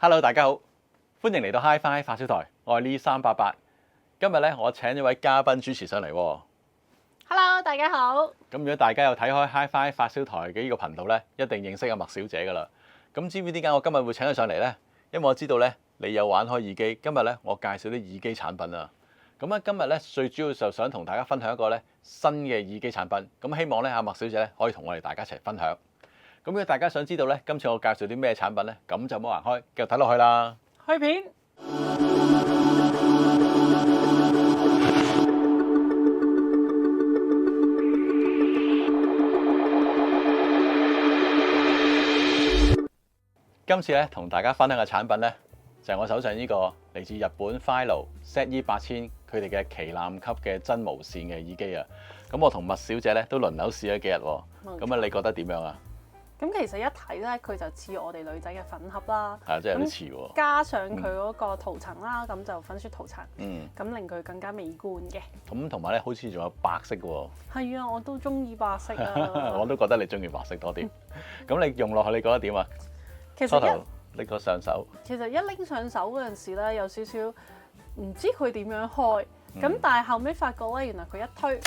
Hello， 大家好，歡迎嚟到 Hi-Fi 發燒台，我係呢388。今日咧，我請咗位嘉賓主持上嚟。Hello， 大家好。咁如果大家有睇開 Hi-Fi 發燒台嘅呢個頻道咧，一定認識阿麥小姐噶啦。咁知唔知點解我今日會請佢上嚟咧？因為我知道咧，你有玩開耳機。今日咧，我介紹啲耳機產品啊。咁啊，今日咧最主要就想同大家分享一個咧新嘅耳機產品。咁希望咧，阿麥小姐咧可以同我哋大家一齊分享。咁如果大家想知道咧，今次我介紹啲咩產品咧，咁就冇行開，繼續睇落去啦。去片。今次咧同大家分享嘅產品咧，就係我手上呢個嚟自日本 Philo ZE-8000佢哋嘅旗艦級嘅真無線嘅耳機啊。咁我同麥小姐咧都輪流試咗幾日喎。咁啊，你覺得點樣啊？咁其實一睇咧，佢就似我哋女仔嘅粉盒啦。係啊，真係有啲似喎。加上佢嗰個塗層啦，咁就粉雪塗層。嗯。咁令佢更加美觀嘅。咁同埋咧，好似仲有白色嘅喎。係啊，我都中意白色啊。我都覺得你中意白色多啲。咁你用落去，你覺得點啊？其實拎個上手。其實一拎上手嗰陣時咧，有少少唔知佢點樣開。咁但係後尾發覺咧，原來佢一推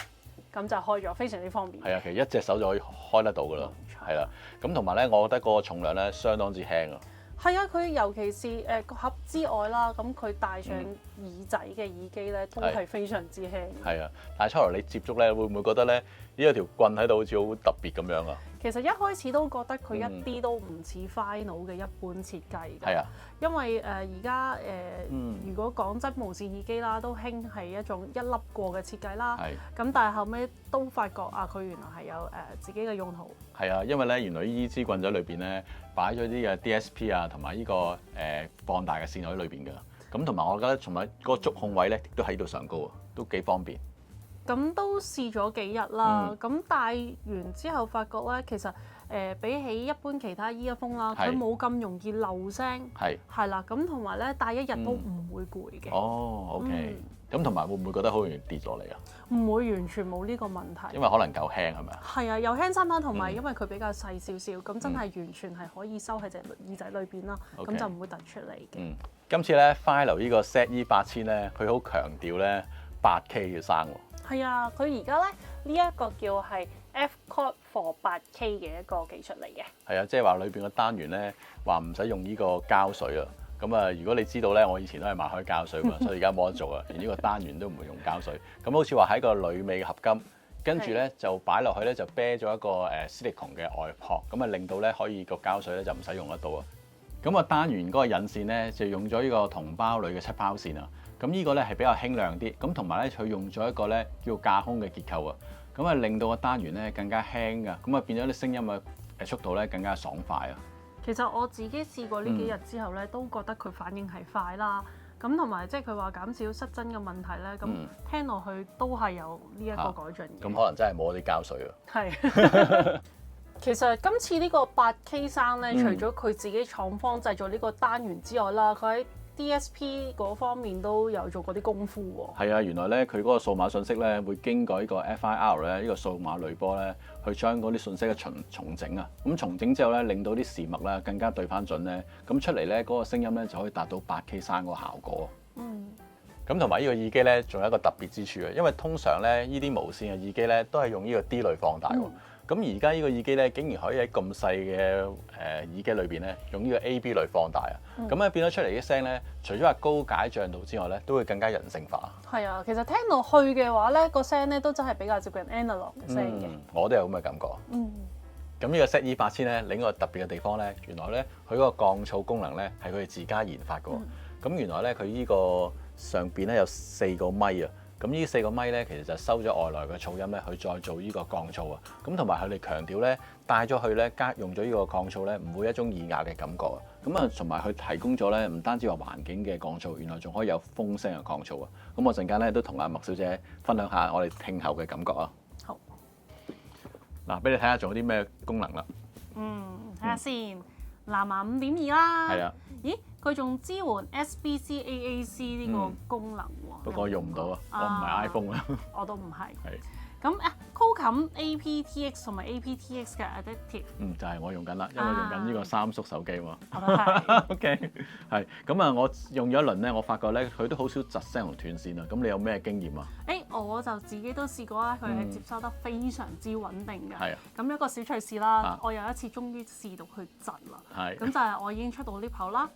咁就開咗，非常之方便。係啊，其實一隻手就可以開得到㗎啦。係啦，咁同埋咧，我覺得嗰個重量咧相當之輕啊。係啊，佢尤其是個盒之外啦，咁佢戴上耳仔嘅耳機咧，都係非常之輕。係啊，但係初頭你接觸咧，會唔會覺得咧呢有條棍喺度好似好特別咁樣啊？其實一開始都覺得佢一啲都唔似 Philo 嘅一般設計㗎。係啊，因為而家如果講真無線耳機啦，都興係一種一粒過嘅設計啦。係。咁但係後尾都發覺啊，佢原來係有自己嘅用途。係啊，因為咧原來呢支棍仔裏邊咧擺咗啲嘅 DSP 啊，同埋呢個放大嘅線喺裏邊㗎。咁同埋我覺得同埋個觸控位咧，亦都喺度上高啊，都幾方便。咁都試咗幾日啦，咁戴完之後發覺咧，其實比起一般其他 earphone 啦，佢冇咁容易漏聲，係啦，咁同埋咧戴一日都唔會攰嘅。哦，OK，咁同埋會唔會覺得好容易跌落嚟啊？唔會，完全冇呢個問題。因為可能夠輕係咪啊？係啊，又輕身啦，同埋因為佢比較細少少，咁真係完全係可以收喺隻耳仔裏邊啦，咁就唔會突出嚟嘅。今次咧 Philo 呢個 ZE-8000咧，佢好強調咧 8K 嘅聲喎。係啊，佢而家咧呢一個叫係 F-Quad for 8K 嘅一個技術嚟嘅。係啊，即係話裏邊個單元咧話唔使用呢個膠水啊。咁啊，如果你知道咧，我以前都係買開膠水㗎，所以而家冇得做啊，連呢個單元都唔會用膠水。咁好似話喺個鋁尾嘅合金，跟住咧就擺落去咧就啤咗一個silicone 嘅外殼，咁啊令到咧可以個膠水咧就唔使用得到啊。咁啊單元嗰個引線咧就用咗呢個銅包鋁嘅7拋線啊。咁呢個咧係比較輕量啲，咁同埋咧佢用咗一個咧叫架空嘅結構啊，咁啊令到個單元咧更加輕噶，咁啊變咗啲聲音嘅速度咧更加爽快啊。其實我自己試過呢幾日之後咧，都覺得佢反應係快啦，咁同埋即係佢話減少失真嘅問題咧，咁聽落去都係有呢一個改進嘅。咁可能真係冇啲膠水啊。係。其實今次呢個8K 聲咧，除咗佢自己廠方製造呢個單元之外啦，佢喺DSP 嗰方面都有做過啲功夫喎。係啊，原來咧佢嗰個數碼信息咧會經過呢個 FIR 咧呢個數碼濾波咧，去將嗰啲信息嘅重整啊。咁重整之後咧，令到啲時脈咧更加對翻準咧，咁出嚟咧嗰個聲音咧就可以達到8K 聲嗰個效果。咁同埋呢個耳機咧，仲有一個特別之處嘅，因為通常咧呢啲無線嘅耳機咧都係用呢個 D 類放大喎。咁而家呢個耳機咧，竟然可以喺咁細嘅耳機裏邊咧，用呢個 AB 類放大啊！咁咧變咗出嚟啲聲咧，除咗話高解像度之外咧，都會更加人性化。係啊，其實聽落去嘅話咧，個聲咧都真係比較接近 analog 嘅聲嘅。我都有咁嘅感覺。咁呢個 ZE-8000咧，另一個特別嘅地方咧，原來咧佢嗰個降噪功能咧係佢哋自家研發嘅。咁原來咧佢呢個上邊咧有4個咪啊。咁呢4個咪咧，其實就收咗外來嘅噪音咧，去再做呢個降噪啊。咁同埋佢哋強調咧，帶咗去咧加用咗呢個降噪咧，唔會有一種耳壓嘅感覺啊。咁啊，同埋佢提供咗咧，唔單止話環境嘅降噪，原來仲可以有風聲嘅降噪啊。咁我陣間咧都同阿麥小姐分享下我哋聽後嘅感覺啊。好。嗱，俾你睇下仲有啲咩功能啦。睇下先，藍牙5.2啦。係啊。咦？佢仲支援 SBC AAC 呢個功能喎。不過我用唔到啊，我唔係 iPhone 啊。我都唔係。咁Qualcomm aptX 同埋 aptX 嘅 Adaptive，就係我用緊啦，因為用緊呢個三叔手機喎。我都係。OK， 係咁啊！我用咗一輪咧，我發覺咧佢都好少窒聲同斷線啊。咁你有咩經驗啊？我就自己都試過啦，佢係接收得非常之穩定嘅。係啊。咁一個小趣事啦，我有一次終於試到佢窒啦。係。咁就係我已經出到 lift 口啦。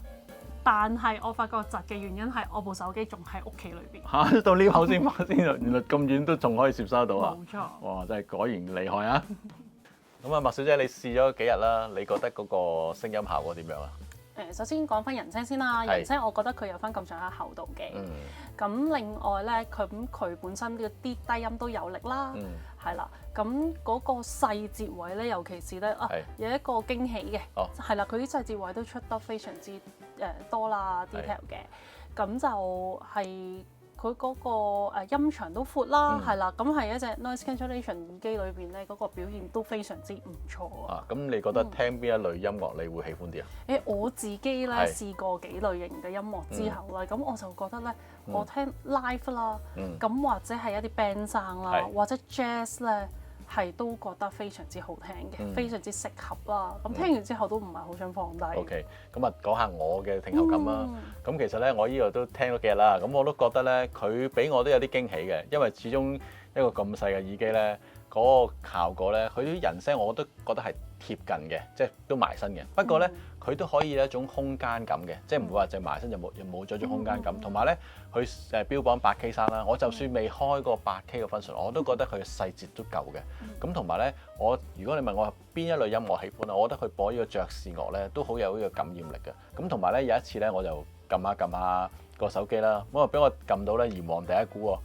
但係我發覺窒嘅原因係我部手機仲喺屋企裏邊。到呢口先發先，原來咁遠都仲可以接收到啊！冇錯。哇！真係果然厲害啊！咁啊，麥小姐你試咗幾日啦？你覺得嗰個聲音效果點樣啊？首先講翻人聲先啦，人聲我覺得佢有翻咁上下厚度嘅。咁另外咧，佢本身啲低音都有力啦。係啦，咁嗰個細節位咧，尤其是咧有一個驚喜嘅。係啦，佢啲細節位都出得非常之多啦 detail 嘅。咁就係佢嗰個音場都闊啦，係啦，咁係一隻 noise cancellation 耳機裏邊咧，嗰個表現都非常之唔錯啊！咁你覺得聽邊一類音樂你會喜歡啲啊？我自己咧試過幾類型嘅音樂之後咧，咁我就覺得咧，我聽 live 啦，咁或者係一啲 band 聲啦，或者 jazz 咧，係都覺得非常之好聽嘅，非常之適合啦。咁聽完之後都唔係好想放低。OK， 咁啊講下我嘅聽後感啦。咁其實咧，我呢度都聽咗幾日啦。咁我都覺得咧，佢俾我都有啲驚喜嘅，因為始終一個咁細嘅耳機咧，嗰個效果咧，佢啲人聲我都覺得係貼近嘅，即係都埋身嘅。不過咧，佢都可以有一種空間感嘅，即係唔會話就埋身就冇咗種空間感。同埋咧，佢標榜 8K 聲啦，我就算未開過 8K 嘅 function，我都覺得佢嘅細節都夠嘅。咁同埋咧，如果你問我邊一類音樂喜歡啊，我覺得佢播呢個爵士樂咧都好有呢個感染力嘅。咁同埋咧有一次咧，我就撳下個手機啦，咁啊俾我撳到咧炎黃第一股喎。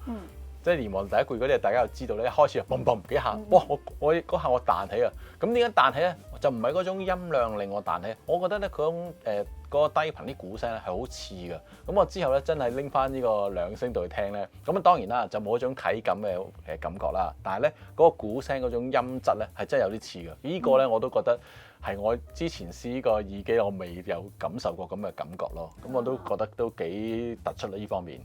即係炎黃第一股，如果你大家又知道咧，一開始就嘣嘣幾下，哇！我嗰下我彈起啊！咁點解彈起咧？就唔係嗰種音量令我彈起，我覺得咧佢嗰種嗰個低頻啲鼓聲咧係好似嘅。咁我之後咧真係拎翻呢個兩聲度去聽咧，咁啊當然啦就冇一種體感嘅感覺啦。但係咧嗰個鼓聲嗰種音質咧係真係有啲似嘅。呢個咧我都覺得係我之前試呢個耳機我未有感受過咁嘅感覺咯。咁我都覺得都幾突出啦呢方面。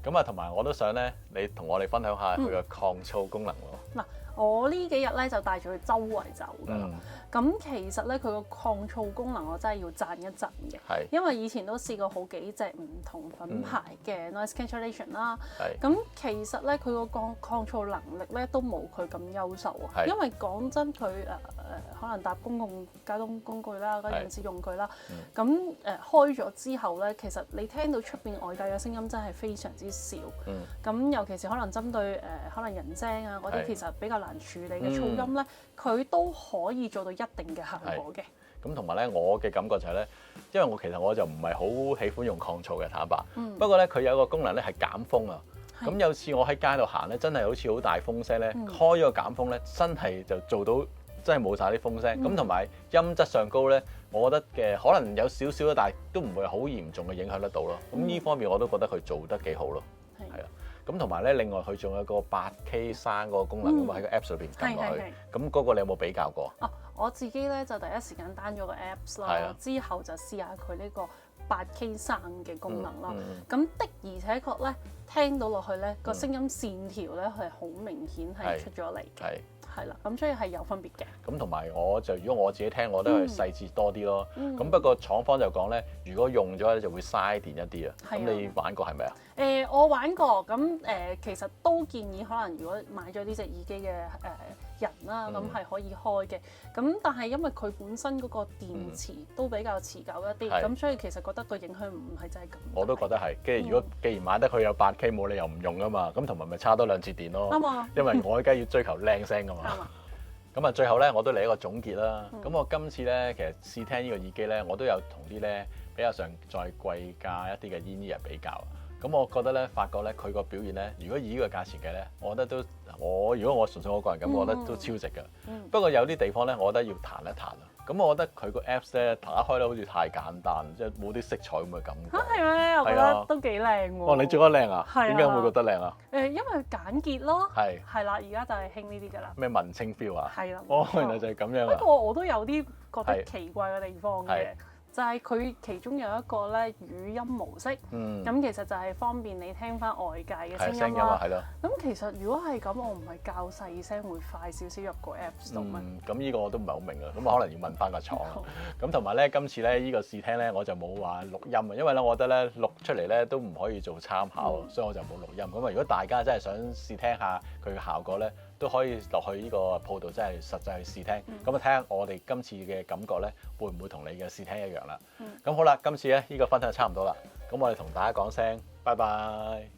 咁啊，同埋我都想咧，你同我哋分享下佢嘅抗噪功能喎。我呢幾日咧就帶住佢周圍走㗎啦。咁其實咧佢個抗噪功能我真係要讚一讚嘅，因為以前都試過好幾隻唔同品牌嘅 noise cancellation 啦。咁其實咧佢個抗噪能力咧都冇佢咁優秀啊。因為講真，佢可能搭公共交通工具啦，嗰陣時用佢啦。咁開咗之後咧，其實你聽到出邊外界嘅聲音真係非常之少。咁尤其是可能針對可能人聲啊嗰啲，其實比較難處理嘅噪音咧，佢都可以做到一定嘅效果嘅。咁同埋咧，我嘅感覺就係咧，因為其實我就唔係好喜歡用抗噪嘅，坦白。不過咧，佢有一個功能咧係減風啊。咁有次我喺街度行咧，真係好似好大風聲咧，開咗個減風咧，真係就做到真係冇晒啲風聲。咁同埋音質上高咧，我覺得可能有少少啦，但係都唔會好嚴重嘅影響得到咯。咁呢方面我都覺得佢做得幾好咯。係啊。咁同埋咧，另外佢仲有個 8K 聲嗰個功能咁啊，喺個 Apps 裏邊撳落去。咁嗰個你有冇比較過？我自己咧就第一時間 down 咗個 Apps 啦，之後就試下佢呢個 8K 聲嘅功能啦。咁的而且確咧，聽到落去咧個聲音線條咧係好明顯係出咗嚟嘅。係啦，咁所以係有分別嘅。咁同埋如果我自己聽，我都係細節多啲咯。咁不過廠方就講咧，如果用咗咧就會嘥電一啲啊。咁你玩過係咪啊？我玩過，咁其實都建議可能如果買咗呢隻耳機嘅人啦，咁係可以開嘅。咁但係因為佢本身嗰個電池都比較持久一啲，咁所以其實覺得個影響唔係真係咁。我都覺得係，跟住如果既然買得佢有 8K，冇理由唔用噶嘛。咁同埋咪差多2次電咯。啱啊。因為我而家要追求靚聲噶嘛。啱啊。咁啊，最後咧我都嚟一個總結啦。咁我今次咧其實試聽呢個耳機咧，我都有同啲咧比較上再貴價一啲嘅 in-ear 比較。咁我覺得咧，發覺咧佢個表現咧，如果以呢個價錢計咧，我覺得都如果我純粹我個人咁，我覺得都超值㗎。不過有啲地方咧，我覺得要彈一彈啊。咁我覺得佢個 Apps 咧彈一開咧，好似太簡單，即係冇啲色彩咁嘅感覺。係咩？我覺得都幾靚喎。你做得靚啊？點解會覺得靚啊？因為佢簡潔咯。係啦，而家就係興呢啲㗎啦。咩文青 feel 啊？係啦。原來就係咁樣啊。不過我都有啲覺得奇怪嘅地方嘅。就係佢其中有一個咧語音模式，咁其實就係方便你聽翻外界嘅聲音啦。咁其實如果係咁，我唔係較細聲會快少少入個 Apps 度咩？咁呢個我都唔係好明啊，咁可能要問翻個廠啊。咁同埋咧，今次咧呢個試聽咧，我就冇話錄音啊，因為咧我覺得咧錄出嚟咧都唔可以做參考，所以我就冇錄音。咁啊，如果大家真係想試聽下佢嘅效果咧，都可以落去呢個鋪度真係實際去試聽，咁啊睇下我哋今次嘅感覺咧，會唔會同你嘅試聽一樣啦？咁好啦，今次咧呢個分享就差唔多啦，咁我哋同大家講聲拜拜。